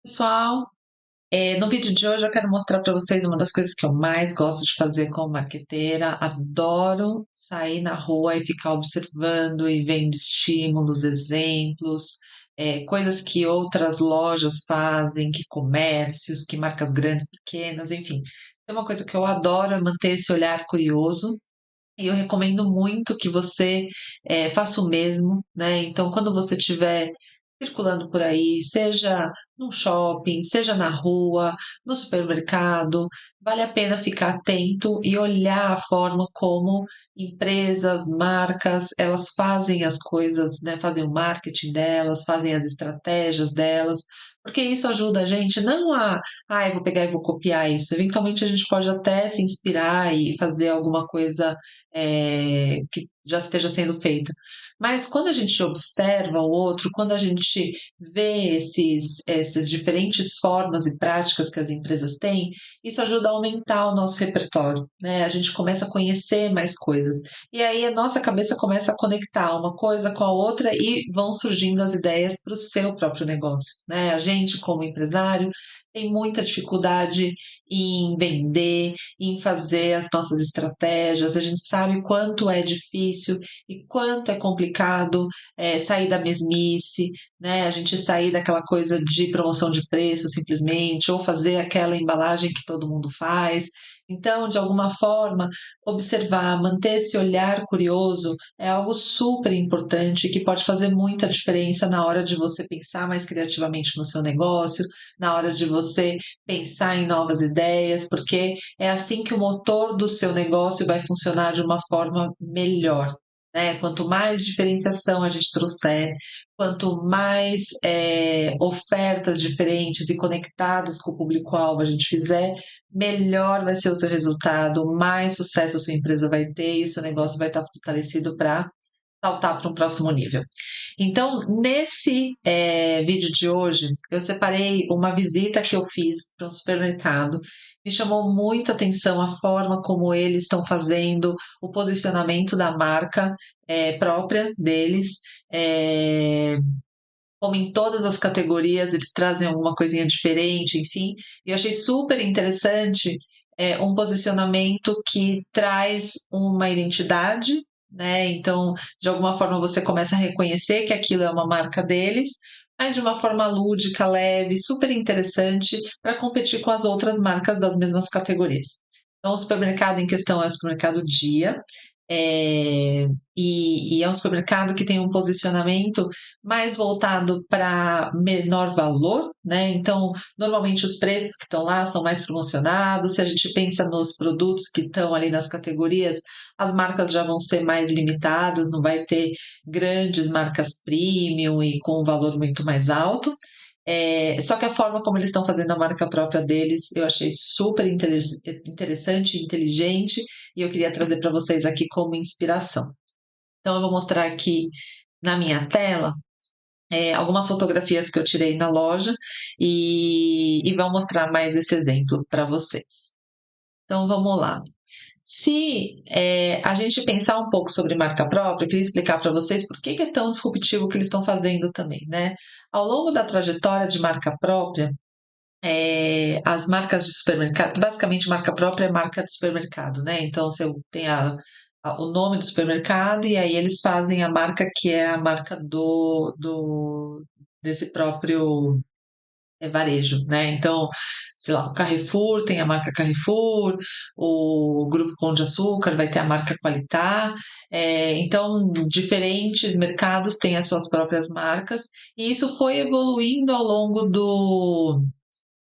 Pessoal, no vídeo de hoje eu quero mostrar para vocês uma das coisas que eu mais gosto de fazer como marqueteira. Adoro sair na rua e ficar observando e vendo estímulos, exemplos, coisas que outras lojas fazem, que comércios, que marcas grandes, pequenas, enfim. É uma coisa que eu adoro é manter esse olhar curioso e eu recomendo muito que você faça o mesmo, né? Então, quando você estiver circulando por aí, seja no shopping, seja na rua, no supermercado, vale a pena ficar atento e olhar a forma como empresas, marcas, elas fazem as coisas, né? Fazem o marketing delas, fazem as estratégias delas, porque isso ajuda a gente não eu vou pegar e vou copiar isso. Eventualmente a gente pode até se inspirar e fazer alguma coisa que já esteja sendo feita. Mas quando a gente observa o outro, quando a gente vê essas diferentes formas e práticas que as empresas têm, isso ajuda a aumentar o nosso repertório, né? A gente começa a conhecer mais coisas. E aí a nossa cabeça começa a conectar uma coisa com a outra e vão surgindo as ideias para o seu próprio negócio, né? A gente, como empresário, tem muita dificuldade em vender, em fazer as nossas estratégias. A gente sabe quanto é difícil e quanto é complicado sair da mesmice, né? A gente sair daquela coisa de promoção de preço simplesmente, ou fazer aquela embalagem que todo mundo faz. Então, de alguma forma, observar, manter esse olhar curioso é algo super importante que pode fazer muita diferença na hora de você pensar mais criativamente no seu negócio, na hora de você pensar em novas ideias, porque é assim que o motor do seu negócio vai funcionar de uma forma melhor, né? Quanto mais diferenciação a gente trouxer, quanto mais ofertas diferentes e conectadas com o público-alvo a gente fizer, melhor vai ser o seu resultado, mais sucesso a sua empresa vai ter e o seu negócio vai estar fortalecido para saltar para um próximo nível. Então, nesse vídeo de hoje, eu separei uma visita que eu fiz para um supermercado. Me chamou muita atenção a forma como eles estão fazendo o posicionamento da marca própria deles. eh, Como em todas as categorias, eles trazem alguma coisinha diferente, enfim. E eu achei super interessante um posicionamento que traz uma identidade, né? Então, de alguma forma, você começa a reconhecer que aquilo é uma marca deles, mas de uma forma lúdica, leve, super interessante para competir com as outras marcas das mesmas categorias. Então, o supermercado em questão é o supermercado Dia, é, e é um supermercado que tem um posicionamento mais voltado para menor valor, né? Então, normalmente os preços que estão lá são mais promocionados. Se a gente pensa nos produtos que estão ali nas categorias, as marcas já vão ser mais limitadas, não vai ter grandes marcas premium e com um valor muito mais alto. Só que a forma como eles estão fazendo a marca própria deles, eu achei super interessante, inteligente, e eu queria trazer para vocês aqui como inspiração. Então, eu vou mostrar aqui na minha tela algumas fotografias que eu tirei na loja e vou mostrar mais esse exemplo para vocês. Então, vamos lá. Se a gente pensar um pouco sobre marca própria, eu queria explicar para vocês por que é tão disruptivo o que eles estão fazendo também, né? Ao longo da trajetória de marca própria, as marcas de supermercado, basicamente marca própria é marca de supermercado, né? Então você tem o nome do supermercado e aí eles fazem a marca que é a marca desse próprio varejo, né? Então, sei lá, o Carrefour tem a marca Carrefour, o Grupo Pão de Açúcar vai ter a marca Qualitá, então diferentes mercados têm as suas próprias marcas e isso foi evoluindo ao longo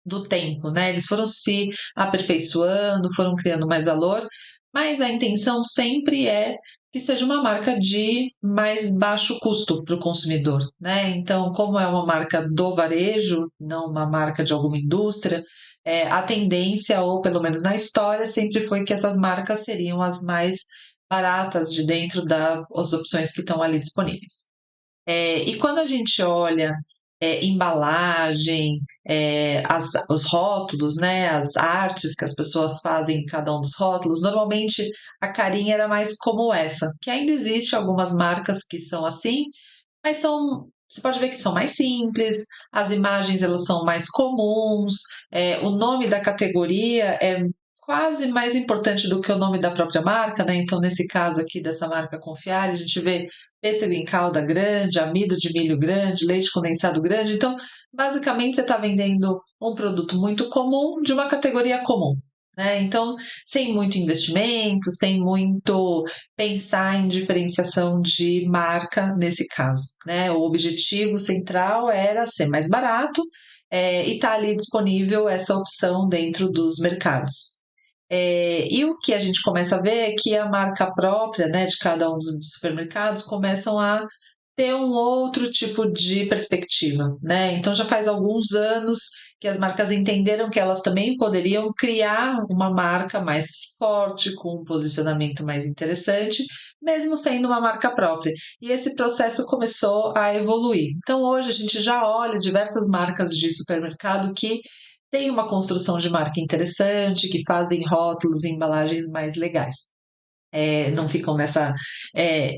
do tempo, né? Eles foram se aperfeiçoando, foram criando mais valor, mas a intenção sempre é que seja uma marca de mais baixo custo para o consumidor, né? Então, como é uma marca do varejo, não uma marca de alguma indústria, a tendência, ou pelo menos na história, sempre foi que essas marcas seriam as mais baratas de dentro das opções que estão ali disponíveis. E quando a gente olha embalagem, os rótulos, né, as artes que as pessoas fazem em cada um dos rótulos, normalmente a carinha era mais como essa, que ainda existe algumas marcas que são assim, mas são você pode ver que são mais simples, as imagens elas são mais comuns, o nome da categoria é quase mais importante do que o nome da própria marca, né? Então, nesse caso aqui dessa marca Confiare, a gente vê pêssego em calda grande, amido de milho grande, leite condensado grande. Então, basicamente, você está vendendo um produto muito comum de uma categoria comum. Né? Então, sem muito investimento, sem muito pensar em diferenciação de marca nesse caso. Né? O objetivo central era ser mais barato e estar ali disponível essa opção dentro dos mercados. E o que a gente começa a ver é que a marca própria, né, de cada um dos supermercados começam a ter um outro tipo de perspectiva, né? Então já faz alguns anos que as marcas entenderam que elas também poderiam criar uma marca mais forte, com um posicionamento mais interessante, mesmo sendo uma marca própria. E esse processo começou a evoluir. Então hoje a gente já olha diversas marcas de supermercado que têm uma construção de marca interessante, que fazem rótulos e embalagens mais legais. Não ficam nessa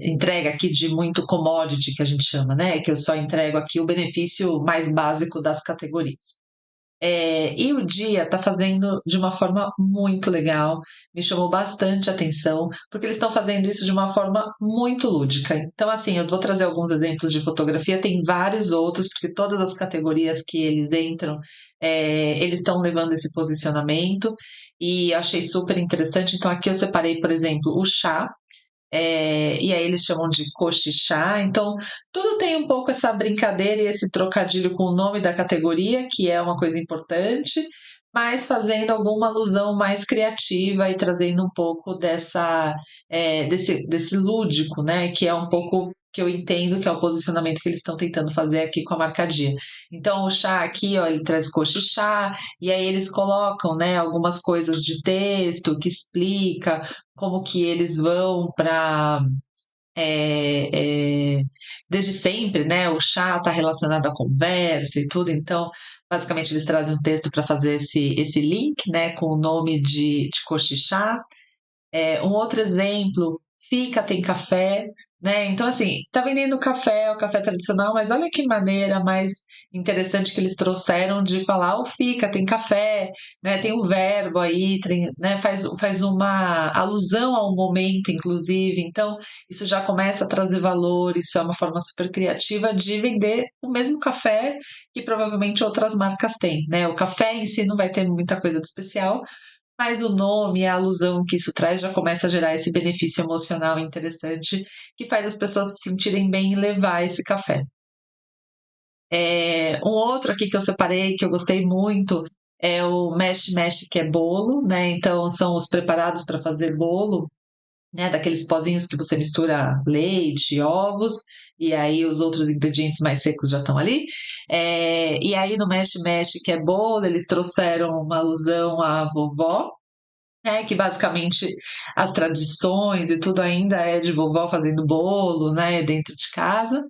entrega aqui de muito commodity que a gente chama, né? Que eu só entrego aqui o benefício mais básico das categorias. E o Dia está fazendo de uma forma muito legal, me chamou bastante a atenção, porque eles estão fazendo isso de uma forma muito lúdica. Então, assim, eu vou trazer alguns exemplos de fotografia, tem vários outros, porque todas as categorias que eles entram, eles estão levando esse posicionamento, e achei super interessante. Então, aqui eu separei, por exemplo, o chá, e aí eles chamam de cochichar. Então, tudo tem um pouco essa brincadeira e esse trocadilho com o nome da categoria, que é uma coisa importante, mas fazendo alguma alusão mais criativa e trazendo um pouco desse lúdico, né? Que é um pouco que eu entendo que é o posicionamento que eles estão tentando fazer aqui com a marca Dia. Então, o chá aqui, ó, ele traz cochichar, e aí eles colocam, né, algumas coisas de texto que explica como que eles vão para desde sempre, né? O chá está relacionado à conversa e tudo, então basicamente eles trazem um texto para fazer esse link, né, com o nome de cochichar. Um outro exemplo, Fica tem café, né? Então, assim, tá vendendo café, o café tradicional, mas olha que maneira mais interessante que eles trouxeram de falar, o Fica tem café, né? Tem um verbo aí, né? Faz uma alusão ao momento, inclusive. Então, isso já começa a trazer valor, isso é uma forma super criativa de vender o mesmo café que provavelmente outras marcas têm, né? O café em si não vai ter muita coisa de especial, mas o nome e a alusão que isso traz já começa a gerar esse benefício emocional interessante que faz as pessoas se sentirem bem em levar esse café. Um outro aqui que eu separei, que eu gostei muito, é o mexe mexe, que é bolo, né? Então são os preparados para fazer bolo, né? Daqueles pozinhos que você mistura leite, ovos, e aí os outros ingredientes mais secos já estão ali. E aí no mexe mexe, que é bolo, eles trouxeram uma alusão à vovó, que basicamente as tradições e tudo ainda é de vovó fazendo bolo, né, dentro de casa.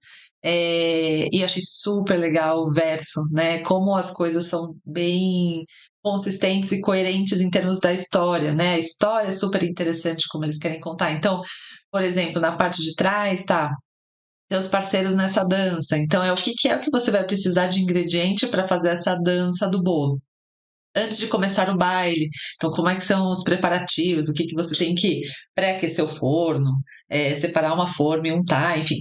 E achei super legal o verso, né, como as coisas são bem consistentes e coerentes em termos da história, né, a história é super interessante como eles querem contar. Então, por exemplo, na parte de trás, tá, seus parceiros nessa dança. Então, o que é o que você vai precisar de ingrediente para fazer essa dança do bolo? Antes de começar o baile. Então, como é que são os preparativos? O que você tem que pré-aquecer o forno, separar uma forma e untar, enfim.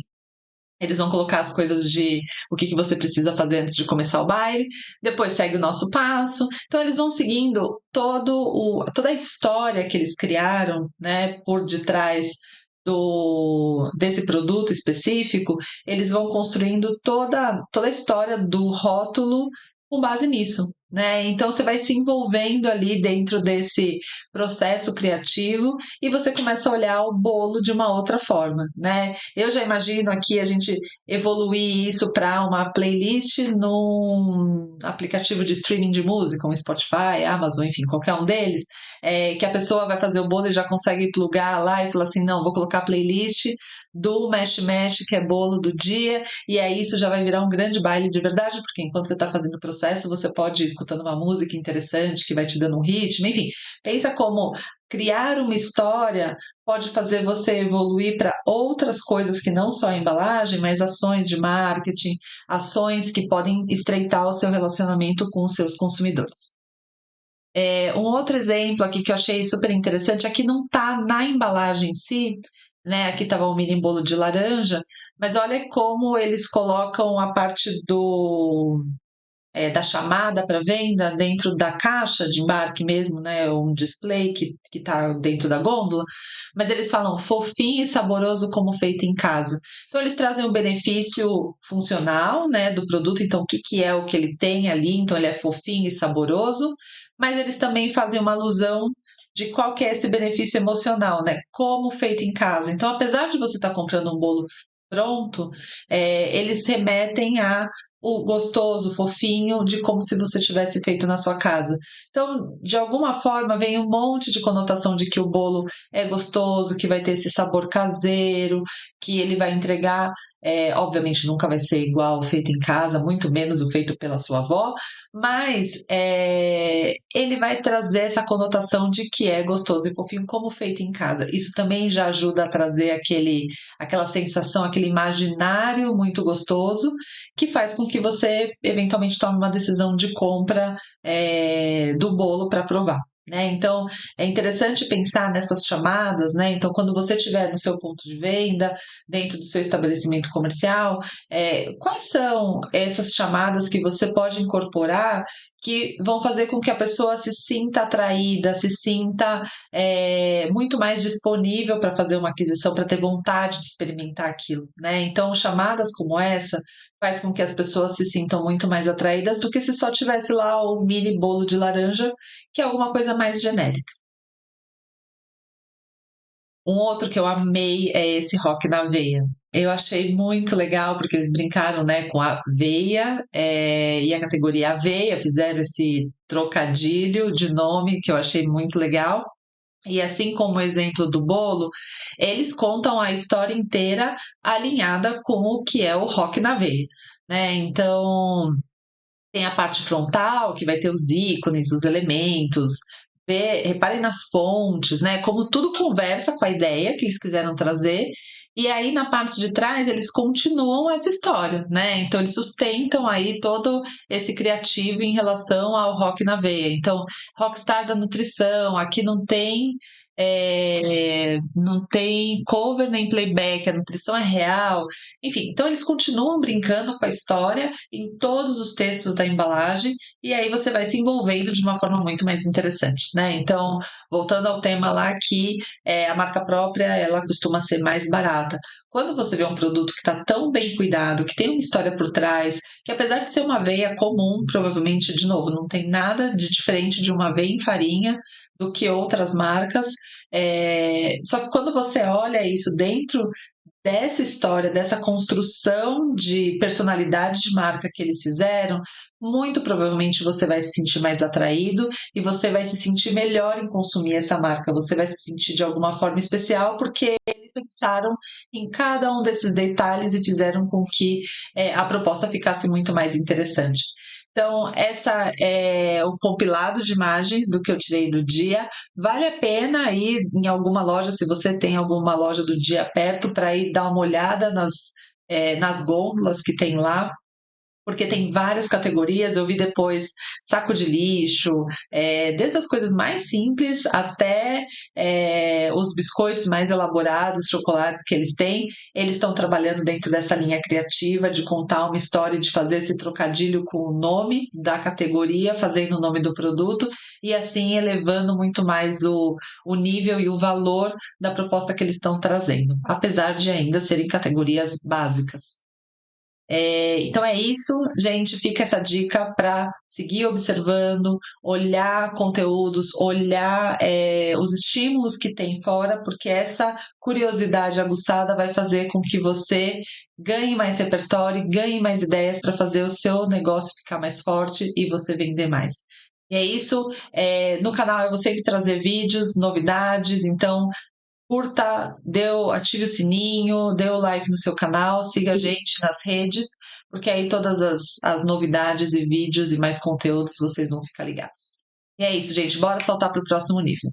Eles vão colocar as coisas de o que você precisa fazer antes de começar o baile, depois segue o nosso passo. Então, eles vão seguindo toda a história que eles criaram, né, por detrás desse produto específico, eles vão construindo toda a história do rótulo com base nisso, né? Então você vai se envolvendo ali dentro desse processo criativo e você começa a olhar o bolo de uma outra forma, né? Eu já imagino aqui a gente evoluir isso para uma playlist num aplicativo de streaming de música, um Spotify, Amazon, enfim, qualquer um deles, que a pessoa vai fazer o bolo e já consegue plugar lá e falar assim, não, vou colocar a playlist do Mexe Mexe, que é bolo do dia, e aí isso já vai virar um grande baile de verdade, porque enquanto você está fazendo o processo, você pode escutar escutando uma música interessante que vai te dando um ritmo, enfim. Pensa como criar uma história pode fazer você evoluir para outras coisas que não só a embalagem, mas ações de marketing, ações que podem estreitar o seu relacionamento com os seus consumidores. Um outro exemplo aqui que eu achei super interessante, aqui não está na embalagem em si, né? Aqui estava o mini bolo de laranja, mas olha como eles colocam a parte da chamada para venda dentro da caixa de embarque mesmo, né? Um display que está dentro da gôndola, mas eles falam fofinho e saboroso como feito em casa. Então eles trazem o benefício funcional, né, do produto, então o que é o que ele tem ali, então ele é fofinho e saboroso, mas eles também fazem uma alusão de qual que é esse benefício emocional, né? Como feito em casa. Então, apesar de você estar comprando um bolo pronto, eles remetem a o gostoso, fofinho, de como se você tivesse feito na sua casa. Então, de alguma forma, vem um monte de conotação de que o bolo é gostoso, que vai ter esse sabor caseiro, que ele vai entregar. Obviamente nunca vai ser igual o feito em casa, muito menos o feito pela sua avó, mas ele vai trazer essa conotação de que é gostoso e fofinho como feito em casa. Isso também já ajuda a trazer aquela sensação, aquele imaginário muito gostoso, que faz com que você eventualmente tome uma decisão de compra do bolo para provar. Né? Então, é interessante pensar nessas chamadas, né? Então, quando você estiver no seu ponto de venda, dentro do seu estabelecimento comercial, quais são essas chamadas que você pode incorporar que vão fazer com que a pessoa se sinta atraída, se sinta muito mais disponível para fazer uma aquisição, para ter vontade de experimentar aquilo, né? Então, chamadas como essa faz com que as pessoas se sintam muito mais atraídas do que se só tivesse lá o mini bolo de laranja, que é alguma coisa mais genérica. Um outro que eu amei é esse rock na veia. Eu achei muito legal porque eles brincaram, né, com a veia e a categoria aveia, fizeram esse trocadilho de nome que eu achei muito legal. E assim como o exemplo do bolo, eles contam a história inteira alinhada com o que é o rock na veia, né? Então, tem a parte frontal, que vai ter os ícones, os elementos. Reparem nas fontes, né? Como tudo conversa com a ideia que eles quiseram trazer. E aí, na parte de trás, eles continuam essa história, né? Então, eles sustentam aí todo esse criativo em relação ao rock na veia. Então, Rockstar da nutrição, aqui não tem cover nem playback, a nutrição é real. Enfim, então eles continuam brincando com a história em todos os textos da embalagem, e aí você vai se envolvendo de uma forma muito mais interessante, né? Então, voltando ao tema lá que a marca própria, ela costuma ser mais barata. Quando você vê um produto que está tão bem cuidado, que tem uma história por trás, que apesar de ser uma aveia comum, provavelmente, de novo, não tem nada de diferente de uma aveia em farinha do que outras marcas, só que quando você olha isso dentro dessa história, dessa construção de personalidade de marca que eles fizeram, muito provavelmente você vai se sentir mais atraído e você vai se sentir melhor em consumir essa marca. Você vai se sentir de alguma forma especial porque eles pensaram em cada um desses detalhes e fizeram com que a proposta ficasse muito mais interessante. Então, essa é um compilado de imagens do que eu tirei do dia. Vale a pena ir em alguma loja, se você tem alguma loja do dia perto, para ir dar uma olhada nas gôndolas que tem lá, porque tem várias categorias. Eu vi depois saco de lixo, desde as coisas mais simples até os biscoitos mais elaborados, chocolates que eles estão trabalhando dentro dessa linha criativa de contar uma história, de fazer esse trocadilho com o nome da categoria, fazendo o nome do produto e assim elevando muito mais o nível e o valor da proposta que eles estão trazendo, apesar de ainda serem categorias básicas. Então é isso, gente. Fica essa dica para seguir observando, olhar conteúdos, olhar os estímulos que tem fora, porque essa curiosidade aguçada vai fazer com que você ganhe mais repertório, ganhe mais ideias para fazer o seu negócio ficar mais forte e você vender mais. E é isso. No canal eu vou sempre trazer vídeos, novidades, então curta, ative o sininho, dê o like no seu canal, siga a gente nas redes, porque aí todas as novidades e vídeos e mais conteúdos vocês vão ficar ligados. E é isso, gente. Bora saltar para o próximo nível.